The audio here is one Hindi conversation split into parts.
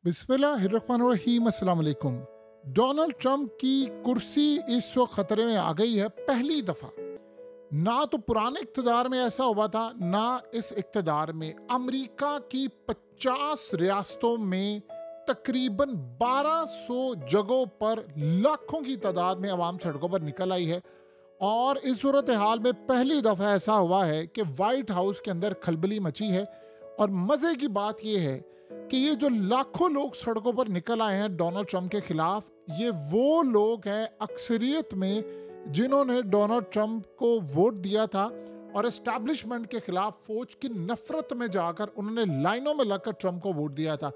बिस्मिल्लाहिर्रहमानिर्रहीम, अस्सलाम वालेकुम। डोनाल्ड ट्रंप की कुर्सी इस वक्त खतरे में आ गई है पहली दफा। ना तो पुराने इक़्तिदार में ऐसा हुआ था, ना इस इक़्तिदार में। अमेरिका की 50 रियासतों में तकरीबन 1200 जगहों पर लाखों की तादाद में अवाम सड़कों पर निकल आई है। और इस सूरत हाल में पहली दफा ऐसा हुआ है कि वाइट हाउस के अंदर खलबली मची है। और मजे की बात यह है कि ये जो लाखों लोग सड़कों पर निकल आए हैं डोनाल्ड ट्रंप के खिलाफ, ये वो लोग हैं अक्सरियत में जिन्होंने डोनाल्ड ट्रंप को वोट दिया था और एस्टैब्लिशमेंट के खिलाफ फौज की नफरत में जाकर उन्होंने लाइनों में लगकर ट्रंप को वोट दिया था।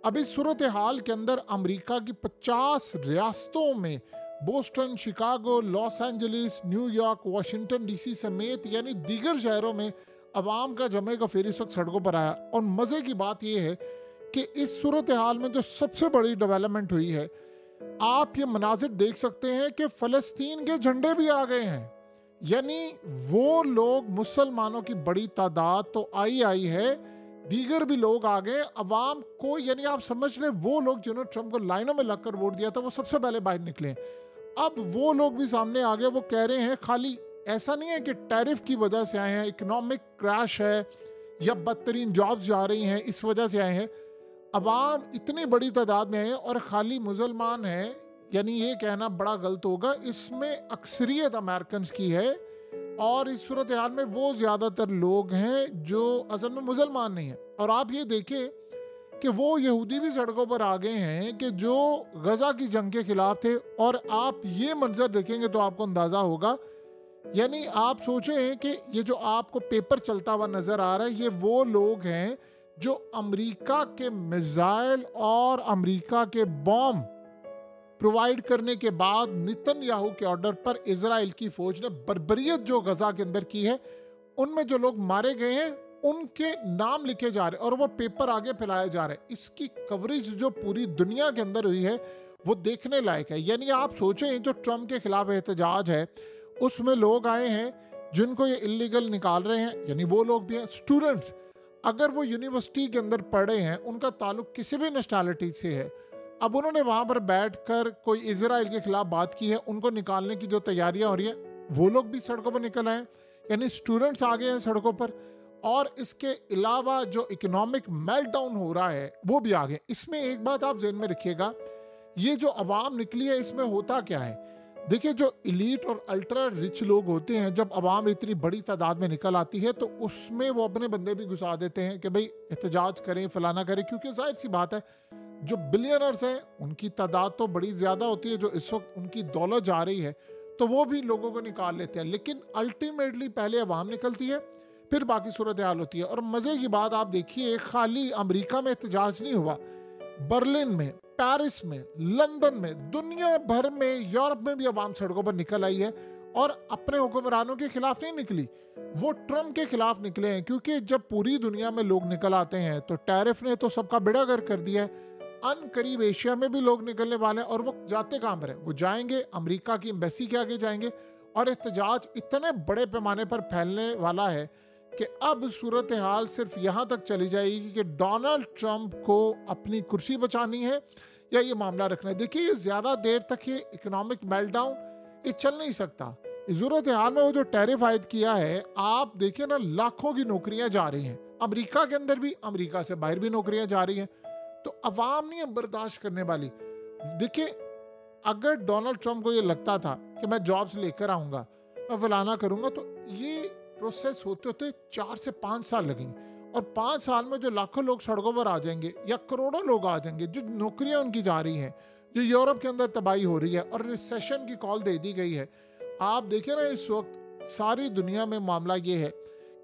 अब इस सूरत हाल के अंदर अमेरिका की 50 रियासतों में Boston, Chicago, Los Angeles, New York, Washington DC समेत यानी दीगर शहरों में अवाम का जमे का फेर इस वक्त सड़कों पर आया। और मज़े की बात यह है कि इस सूरत हाल में जो सबसे बड़ी डेवलपमेंट हुई है, आप ये मनाजिर देख सकते हैं कि फ़लस्तीन के झंडे भी आ गए हैं। यानी वो लोग, मुसलमानों की बड़ी तादाद तो आई है, दीगर भी लोग आ गए अवाम को। यानी आप समझ लें वो लोग जिन्होंने ट्रंप को लाइनों में लगकर वोट दिया था वो सबसे पहले बाहर निकले। अब वो लोग भी सामने आ गए। वो कह रहे हैं खाली ऐसा नहीं है कि टैरिफ की वजह से आए हैं, इकोनॉमिक क्रैश है या बदतरीन जॉब्स जा रही हैं इस वजह से आए हैं। अवाम इतनी बड़ी तादाद में है और खाली मुसलमान है, यानी ये कहना बड़ा गलत होगा। इसमें अक्सरियत अमेरिकन की है और इस सूरत हाल में वो ज़्यादातर लोग हैं जो असल में मुसलमान नहीं हैं। और आप ये देखें कि वो यहूदी भी सड़कों पर आ गए हैं कि जो गजा की जंग के खिलाफ थे। और आप ये मंजर देखेंगे तो आपको अंदाज़ा होगा, यानी आप सोचें कि ये जो आपको पेपर चलता हुआ नज़र आ रहा है, ये वो लोग हैं जो अमेरिका के मिसाइल और अमेरिका के बॉम्ब प्रोवाइड करने के बाद नेतन्याहू के ऑर्डर पर इजराइल की फौज ने बर्बरियत जो गजा के अंदर की है, उनमें जो लोग मारे गए हैं उनके नाम लिखे जा रहे हैं और वो पेपर आगे फैलाए जा रहे हैं। इसकी कवरेज जो पूरी दुनिया के अंदर हुई है वो देखने लायक है। यानी आप सोचें जो ट्रंप के खिलाफ एहतजाज है उसमें लोग आए हैं जिनको ये इलीगल निकाल रहे हैं, यानी वो लोग भी हैं। स्टूडेंट्स, अगर वो यूनिवर्सिटी के अंदर पढ़े हैं, उनका ताल्लुक किसी भी नेशनैलिटी से है, अब उन्होंने वहाँ पर बैठकर कोई इजराइल के खिलाफ बात की है, उनको निकालने की जो तैयारियाँ हो रही हैं, वो लोग भी सड़कों पर निकल आए। यानी स्टूडेंट्स आ गए हैं सड़कों पर। और इसके अलावा जो इकोनॉमिक मेल्टडाउन हो रहा है वो भी आ गए। इसमें एक बात आप ज़हन में रखिएगा, ये जो अवाम निकली है इसमें होता क्या है। देखिए, जो इलीट और अल्ट्रा रिच लोग होते हैं, जब अवाम इतनी बड़ी तादाद में निकल आती है तो उसमें वो अपने बंदे भी घुसा देते हैं कि भाई एहतजाज करें, फलाना करें। क्योंकि जाहिर सी बात है जो बिलियनर्स हैं उनकी तादाद तो बड़ी ज़्यादा होती है, जो इस वक्त उनकी दौलत जा रही है तो वो भी लोगों को निकाल लेते हैं। लेकिन अल्टीमेटली पहले अवाम निकलती है, फिर बाकी सूरत हाल होती है। और मज़े की बात आप देखिए, खाली अमेरिका में एहतजाज नहीं हुआ, बर्लिन में, पेरिस में, लंदन में, दुनिया भर में, यूरोप में भी अवाम सड़कों पर निकल आई है। और अपने हुक्मरानों के खिलाफ नहीं निकली, वो ट्रंप के खिलाफ निकले हैं। क्योंकि जब पूरी दुनिया में लोग निकल आते हैं तो टैरिफ ने तो सबका बेड़ा गर्क कर दिया है। करीब एशिया में भी लोग निकलने वाले हैं और वो जाते कहाँ पर है, वो जाएंगे अमेरिका की एम्बेसी के आगे जाएंगे। और एहतजाज इतने बड़े पैमाने पर फैलने वाला है कि अब सूरत हाल सिर्फ यहाँ तक चली जाएगी कि डोनाल्ड ट्रंप को अपनी कुर्सी बचानी है या ये मामला रखना है। देखिए, ये ज़्यादा देर तक ये इकोनॉमिक मेल्टडाउन ये चल नहीं सकता। इस सूरत हाल में वो जो टैरिफ आयद किया है, आप देखिए ना, लाखों की नौकरियां जा रही हैं अमेरिका के अंदर भी, अमेरिका से बाहर भी नौकरियां जा रही हैं। तो अवाम नहीं है बर्दाश्त करने वाली। देखिए, अगर डोनाल्ड ट्रंप को ये लगता था कि मैं जॉब्स लेकर आऊँगा, मैं फलाना करूँगा, तो ये प्रोसेस होते होते 4 से 5 साल लगेंगे। और 5 साल में जो लाखों लोग सड़कों पर आ जाएंगे या करोड़ों लोग आ जाएंगे, जो नौकरियां उनकी जा रही हैं, जो यूरोप के अंदर तबाही हो रही है और रिसेशन की कॉल दे दी गई है। आप देखिए ना, इस वक्त सारी दुनिया में मामला ये है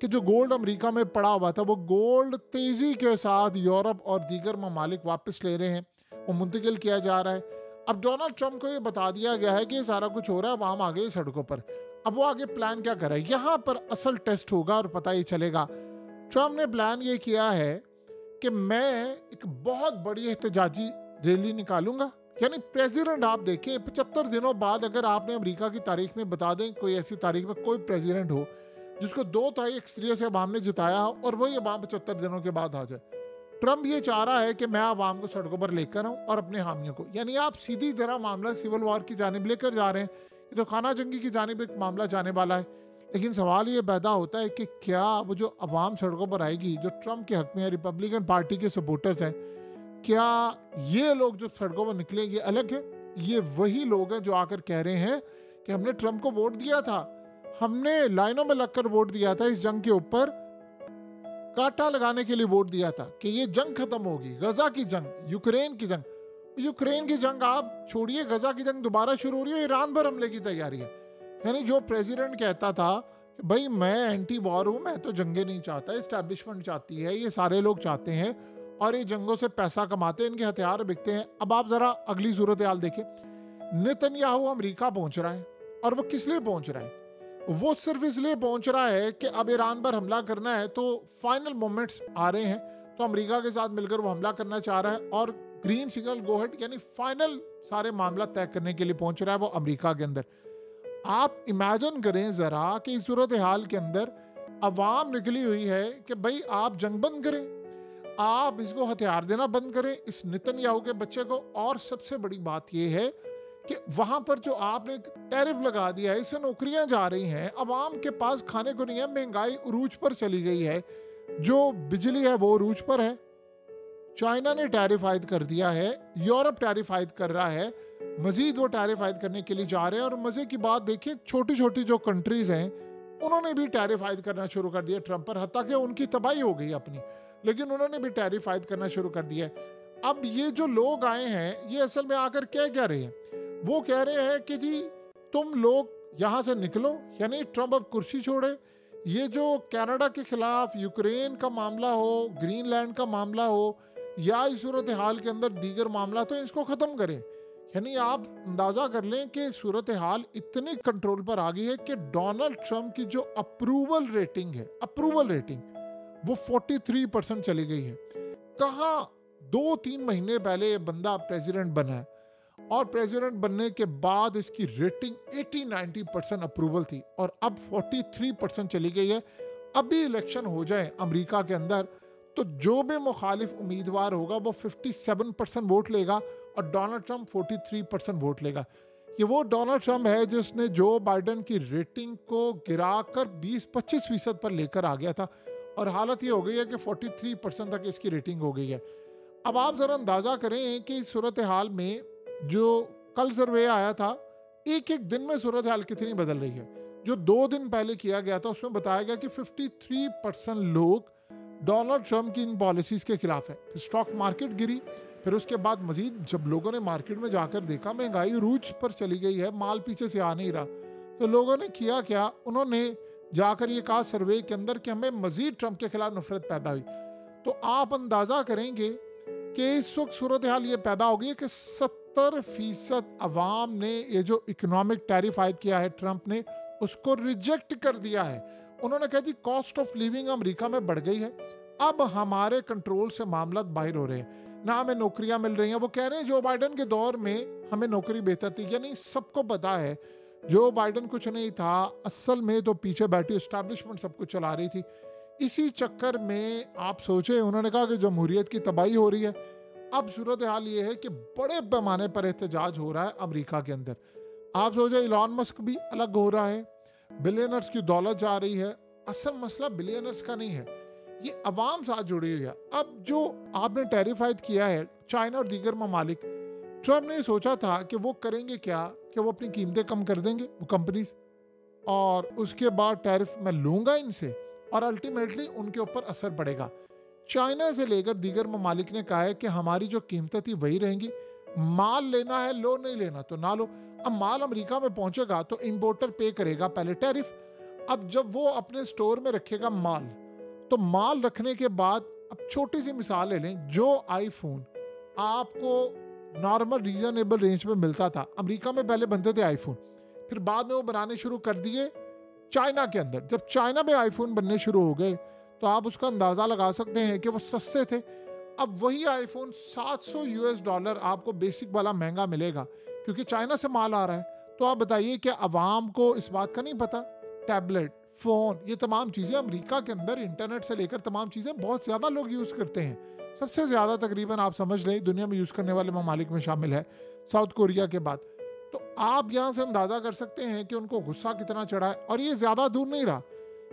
कि जो गोल्ड अमेरिका में पड़ा हुआ था, वो गोल्ड तेज़ी के साथ यूरोप और दीगर ममालिक वापस ले रहे हैं, वो मुंतकिल किया जा रहा है। अब डोनाल्ड ट्रंप को ये बता दिया गया है कि ये सारा कुछ हो रहा है, आवाम आ गई सड़कों पर। अब वो आगे प्लान क्या कर रहा है, यहाँ पर असल टेस्ट होगा और पता ही चलेगा। ट्रंप ने प्लान ये किया है कि मैं एक बहुत बड़ी एहतजाजी रैली निकालूंगा। यानी प्रेसिडेंट, आप देखें 75 दिनों बाद, अगर आपने अमेरिका की तारीख में बता दें कोई ऐसी तारीख में कोई प्रेसिडेंट हो जिसको 2 तिहाई अक्सरियत से अवाम ने जिताया और वही अवाम 75 दिनों के बाद आ जाए, ट्रम्प ये चाह रहा है कि मैं आवाम को सड़कों पर लेकर आऊं और अपने हामियों को, यानी आप सीधी तरह मामला सिविल वॉर की जानिब लेकर जा रहे हैं। ये तो खाना जंगी की जानिब एक मामला जाने वाला है। लेकिन सवाल ये पैदा होता है कि क्या वो जो अवाम सड़कों पर आएगी, जो ट्रम्प के हक में है, रिपब्लिकन पार्टी के सपोर्टर्स हैं, क्या ये लोग जो सड़कों पर निकले ये अलग है? ये वही लोग हैं जो आकर कह रहे हैं कि हमने ट्रम्प को वोट दिया था, हमने लाइनों में लगकर वोट दिया था, इस जंग के ऊपर कांटा लगाने के लिए वोट दिया था कि ये जंग खत्म होगी, गजा की जंग, यूक्रेन की जंग। यूक्रेन की जंग आप छोड़िए, गजा की जंग दोबारा शुरू हो रही है, ईरान पर हमले की तैयारी है। यानी जो प्रेसिडेंट कहता था कि भाई मैं एंटी वॉर हूँ, मैं तो जंगे नहीं चाहता, एस्टैब्लिशमेंट चाहती है, ये सारे लोग चाहते हैं और ये जंगों से पैसा कमाते हैं, इनके हथियार बिकते हैं। अब आप जरा अगली सूरत हाल देखें, नेतन्याहू अमेरिका पहुंच रहा है और वो किस लिए पहुंच रहा है? वो सिर्फ इसलिए पहुंच रहा है कि अब ईरान पर हमला करना है, तो फाइनल मोमेंट्स आ रहे हैं, तो अमेरिका के साथ मिलकर वो हमला करना चाह रहा है और ग्रीन सिग्नल गो हेड, यानी फाइनल सारे मामला तय करने के लिए पहुंच रहा है वो अमेरिका के अंदर। आप इमेजिन करें जरा कि इस सूरत हाल के अंदर अवाम निकली हुई है कि भाई आप जंग बंद करें, आप इसको हथियार देना बंद करें इस नेतन्याहू के बच्चे को। और सबसे बड़ी बात यह है कि वहां पर जो आपने टैरिफ लगा दिया है, इससे नौकरियां जा रही हैं, अवाम के पास खाने को नहीं है, महंगाई उरूज पर चली गई है, जो बिजली है वो उरूज पर है। चाइना ने टैरिफ आयद कर दिया है, यूरोप टैरिफ आयद कर रहा है, मजीद वो टैरिफ आयद करने के लिए जा रहे हैं। और मजे की बात देखिए, छोटी छोटी जो कंट्रीज हैं उन्होंने भी टैरिफ आयद करना शुरू कर दिया ट्रंप पर, हत्ता कि उनकी तबाही हो गई अपनी, लेकिन उन्होंने भी टैरिफ आयद करना शुरू कर दिया है। अब ये जो लोग आए हैं ये असल में आकर क्या कह रहे हैं? वो कह रहे हैं कि जी तुम लोग यहाँ से निकलो, यानी ट्रंप अब कुर्सी छोड़े। ये जो कनाडा के खिलाफ यूक्रेन का मामला हो, ग्रीनलैंड का मामला हो, या इस सूरत हाल के अंदर दीगर मामला, तो इसको ख़त्म करें। यानी आप अंदाज़ा कर लें कि सूरत हाल इतनी कंट्रोल पर आ गई है कि डोनाल्ड ट्रंप की जो अप्रूवल रेटिंग है, अप्रूवल रेटिंग वो 43% चली गई है। कहाँ 2-3 महीने पहले ये बंदा प्रेसिडेंट बना है और प्रेसिडेंट बनने के बाद इसकी रेटिंग 80-90% अप्रूवल थी और अब 43% चली गई है। अभी इलेक्शन हो जाए अमेरिका के अंदर तो जो भी मुखालिफ उम्मीदवार होगा वो 57% वोट लेगा और डोनाल्ड ट्रंप 43% वोट लेगा। ये वो डोनाल्ड ट्रंप है जिसने जो बाइडेन की रेटिंग को गिराकर 20-25% पर लेकर आ गया था और हालत ये हो गई है कि 43% तक इसकी रेटिंग हो गई है। अब आप ज़रा अंदाज़ा करें कि इस सूरत हाल में जो कल सर्वे आया था, एक एक दिन में सूरत हाल कितनी बदल रही है। जो 2 दिन पहले किया गया था उसमें बताया गया कि 53% लोग डोनाल्ड ट्रंप की इन पॉलिसीज़ के खिलाफ है। फिर स्टॉक मार्केट गिरी, फिर उसके बाद मजीद जब लोगों ने मार्केट में जाकर देखा महंगाई रूज पर चली गई है, माल पीछे से आ नहीं रहा, तो लोगों ने किया क्या, उन्होंने जाकर ये कहा सर्वे के अंदर कि हमें मजीद ट्रंप के खिलाफ नफरत पैदा हुई। तो आप अंदाज़ा करेंगे कि इस वक्त सूरत हाल ये पैदा हो गई है कि 70% अवाम ने ये जो इकोनॉमिक टैरिफ आयद किया है ट्रंप ने, उसको रिजेक्ट कर दिया है। उन्होंने कहा जी कॉस्ट ऑफ लिविंग अमेरिका में बढ़ गई है, अब हमारे कंट्रोल से मामला बाहर हो रहे हैं, ना हमें नौकरियां मिल रही हैं। वो कह रहे हैं जो बाइडेन के दौर में हमें नौकरी बेहतर थी, यानी सबको पता है जो बाइडेन कुछ नहीं था, असल में तो पीछे बैठी एस्टैब्लिशमेंट सब कुछ चला रही थी। इसी चक्कर में आप सोचे, उन्होंने कहा कि जमहूरियत की तबाही हो रही है। अब सूरत हाल ये है कि बड़े पैमाने पर एहतजाज हो रहा है अमेरिका के अंदर। आप सोचे इलॉन मस्क भी अलग हो रहा है, बिलियनर्स की दौलत जा रही है। असल मसला बिलियनर्स का नहीं है, ये अवाम साथ जुड़ी हुई है। अब जो आपने टैरिफ आयद किया है चाइना और दीगर ममालिक, ट्रंप ने सोचा था कि वो करेंगे क्या कि वो अपनी कीमतें कम कर देंगे वो कंपनीज, और उसके बाद टैरिफ मैं लूंगा इनसे और अल्टीमेटली उनके ऊपर असर पड़ेगा। चाइना से लेकर दीगर ममालिक ने कहा है कि हमारी जो कीमतें थी वही रहेंगी, माल लेना है लो, नहीं लेना तो ना लो। अब माल अमेरिका में पहुंचेगा तो इंपोर्टर पे करेगा पहले टैरिफ। अब जब वो अपने स्टोर में रखेगा माल, तो माल रखने के बाद, अब छोटी सी मिसाल ले लें, जो आईफोन आपको नॉर्मल रीजनेबल रेंज में मिलता था, अमेरिका में पहले बनते थे आईफोन, फिर बाद में वो बनाने शुरू कर दिए चाइना के अंदर। जब चाइना में आईफोन बनने शुरू हो गए तो आप उसका अंदाज़ा लगा सकते हैं कि वो सस्ते थे। अब वही आईफोन $700 आपको बेसिक वाला महंगा मिलेगा क्योंकि चाइना से माल आ रहा है। तो आप बताइए क्या अवाम को इस बात का नहीं पता? टैबलेट, फ़ोन, ये तमाम चीज़ें अमेरिका के अंदर इंटरनेट से लेकर तमाम चीज़ें बहुत ज़्यादा लोग यूज़ करते हैं। सबसे ज़्यादा तकरीबन आप समझ लें दुनिया में यूज़ करने वाले ममालिक में शामिल है, साउथ कोरिया के बाद। तो आप यहाँ से अंदाज़ा कर सकते हैं कि उनको गुस्सा कितना चढ़ा है। और ये ज़्यादा दूर नहीं रहा,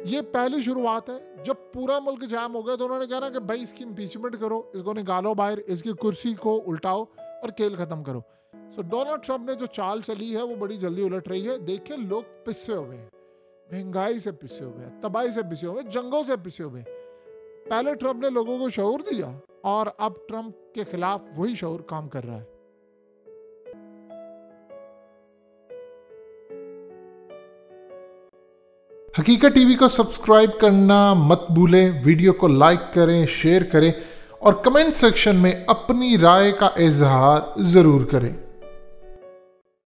ये पहली शुरुआत है। जब पूरा मुल्क जाम हो गया तो उन्होंने कहा ना कि भाई इसकी इम्पीचमेंट करो, इसको निकालो बाहर, इसकी कुर्सी को उल्टाओ और खेल ख़त्म करो। सो डोनाल्ड ट्रंप ने जो चाल चली है वो बड़ी जल्दी उलट रही है। देखिए लोग पिसे हुए हैं, महंगाई से पिसे हुए हैं, तबाही से पिसे हुए हैं, जंगों से पिसे हुए हैं। पहले ट्रंप ने लोगों को शऊर दिया और अब ट्रंप के खिलाफ वही शऊर काम कर रहा है। हकीकत टीवी को सब्सक्राइब करना मत भूलें, वीडियो को लाइक करें, शेयर करें और कमेंट सेक्शन में अपनी राय का इजहार ज़रूर करें।